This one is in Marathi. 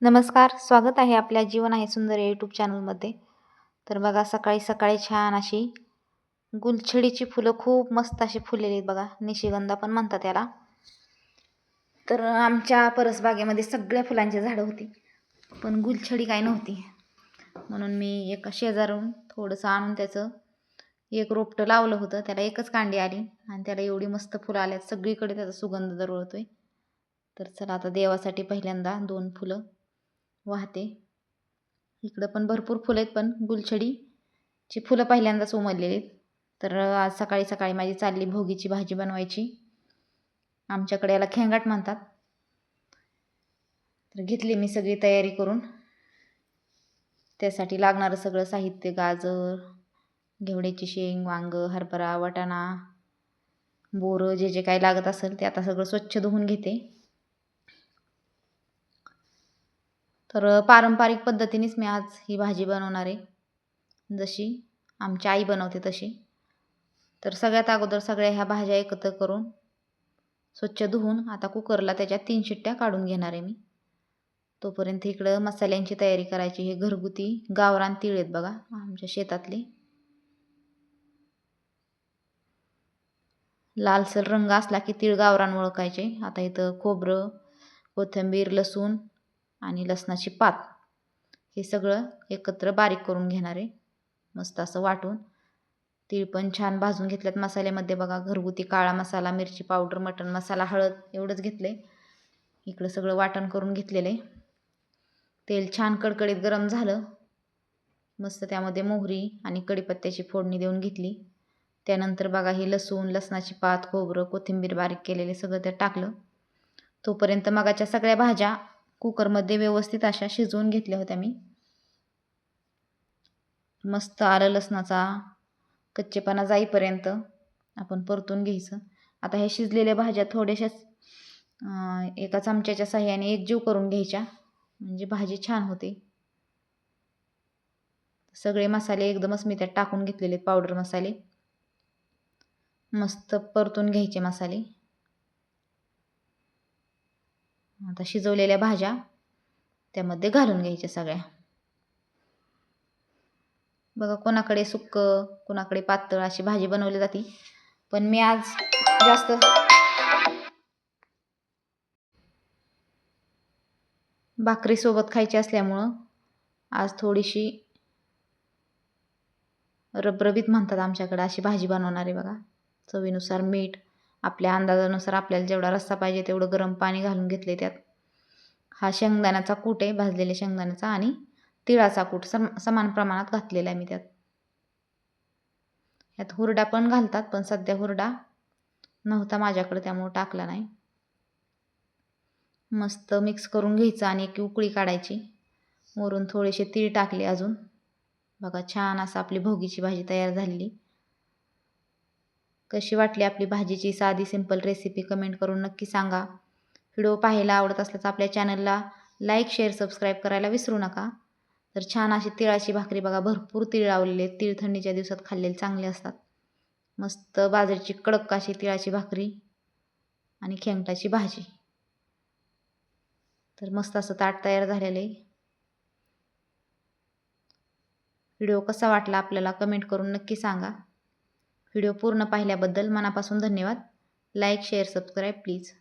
नमस्कार, स्वागत आहे आपल्या जीवन आहे सुंदर या यूट्यूब चॅनलमध्ये. तर बघा सकाळी सकाळी छान अशी गुलछडीची फुलं खूप मस्त अशी फुललेली आहेत बघा. निशिगंधा पण म्हणतात याला. तर आमच्या परसबागेमध्ये सगळ्या फुलांची झाडं होती, पण गुलछडी काय नव्हती. म्हणून मी एका शेजारून थोडंसं आणून त्याचं एक रोपटं लावलं होतं. त्याला एकच कांडी आली आणि त्याला एवढी मस्त फुलं आल्यात, सगळीकडे त्याचा सुगंध दरवळतोय. तर चला आता देवासाठी पहिल्यांदा 2 फुलं वाहते. इकडं पण भरपूर फुलं आहेत, पण गुलछडीची फुलं पहिल्यांदाच उमललेली आहेत. तर आज सकाळी सकाळी माझी चालली भोगीची भाजी बनवायची. आमच्याकडे याला खेंगाट म्हणतात. तर घेतली मी सगळी तयारी करून. त्यासाठी लागणारं सगळं साहित्य गाजर, घेवड्याची शेंग, वांगं, हरभरा, वाटाणा, बोरं जे जे काही लागत असेल ते आता सगळं स्वच्छ धुवून घेते. तर पारंपरिक पद्धतीनेच मी आज ही भाजी बनवणार आहे, जशी आमची आई बनवते तशी. तर सगळ्यात अगोदर सगळ्या ह्या भाज्या एकत्र करून स्वच्छ धुवून आता कुकरला त्याच्या 3 शिट्ट्या काढून घेणार आहे मी. तोपर्यंत इकडं मसाल्यांची तयारी करायची. हे घरगुती गावरान तीळ आहेत बघा, आमच्या शेतातले. लालसर रंग असला की तीळ गावरान ओळखायचे. आता इथं खोबरं, कोथिंबीर, लसूण आणि लसणाची पात हे सगळं एकत्र बारीक करून घेणार आहे, मस्त असं वाटून. तीळ पण छान भाजून घेतल्यात मसाल्यामध्ये बघा. घरगुती काळा मसाला, मिरची पावडर, मटण मसाला, हळद एवढंच घेतले. इकडं सगळं वाटण करून घेतलेलं आहे. तेल छान कडकडीत गरम झालं, मस्त त्यामध्ये मोहरी आणि कढीपत्त्याची फोडणी देऊन घेतली. त्यानंतर बघा हे लसूण, लसणाची पात, खोबरं, कोथिंबीर बारीक केलेले सगळं त्यात टाकलं. तोपर्यंत मगाच्या सगळ्या भाज्या कुकरमध्ये व्यवस्थित अशा शिजवून घेतल्या होत्या मी. मस्त आलं लसणाचा कच्चेपणा जाईपर्यंत आपण परतून घ्यायचं. आता हे शिजलेल्या भाज्या थोड्याशाच एका चमच्याच्या साह्याने एकजीव करून घ्यायच्या, म्हणजे भाजी छान होते. सगळे मसाले एकदमच मी त्यात टाकून घेतलेले आहेत, पावडर मसाले. मस्त परतून घ्यायचे मसाले. आता शिजवलेल्या भाज्या त्यामध्ये घालून घ्यायच्या सगळ्या. बघा कोणाकडे सुक्क, कोणाकडे पातळ अशी भाजी बनवली जाते, पण मी आज जास्त भाकरीसोबत खायची असल्यामुळं आज थोडीशी रबरबीत म्हणतात आमच्याकडे अशी भाजी बनवणार आहे बघा. चवीनुसार मीठ, आपल्या अंदाजानुसार आपल्याला जेवढा रस्सा पाहिजे तेवढं गरम पाणी घालून घेतले त्यात. हा शेंगदाण्याचा कूट आहे, भाजलेल्या शेंगदाण्याचा, आणि तिळाचा कूट समान प्रमाणात घातलेला आहे मी त्यात. यात हुरडा पण घालतात, पण सध्या हुरडा नव्हता माझ्याकडे त्यामुळे टाकला नाही. मस्त मिक्स करून घ्यायचं आणि एक उकळी काढायची. वरून थोडेसे तीळ टाकले अजून. बघा छान असं आपली भोगीची भाजी तयार झालेली. कशी वाटली आपली भाजीची साधी सिंपल रेसिपी कमेंट करून नक्की सांगा. व्हिडिओ पाहायला आवडत असल्यास आपल्या चॅनलला लाईक, शेअर, सबस्क्राईब करायला विसरू नका. तर छान अशी तिळाची भाकरी बघा, भरपूर तीळ लावलेले. तीळ थंडीच्या दिवसात खाल्लेले चांगले असतात. मस्त बाजरीची कडक अशी तिळाची भाकरी आणि खेंगटाची भाजी. तर मस्त असं ताट तयार झालेलं आहे. व्हिडिओ कसा वाटला आपल्याला कमेंट करून नक्की सांगा. व्हिडिओ पूर्ण पाहिल्याबद्दल मनापासून धन्यवाद. Like, share, subscribe please.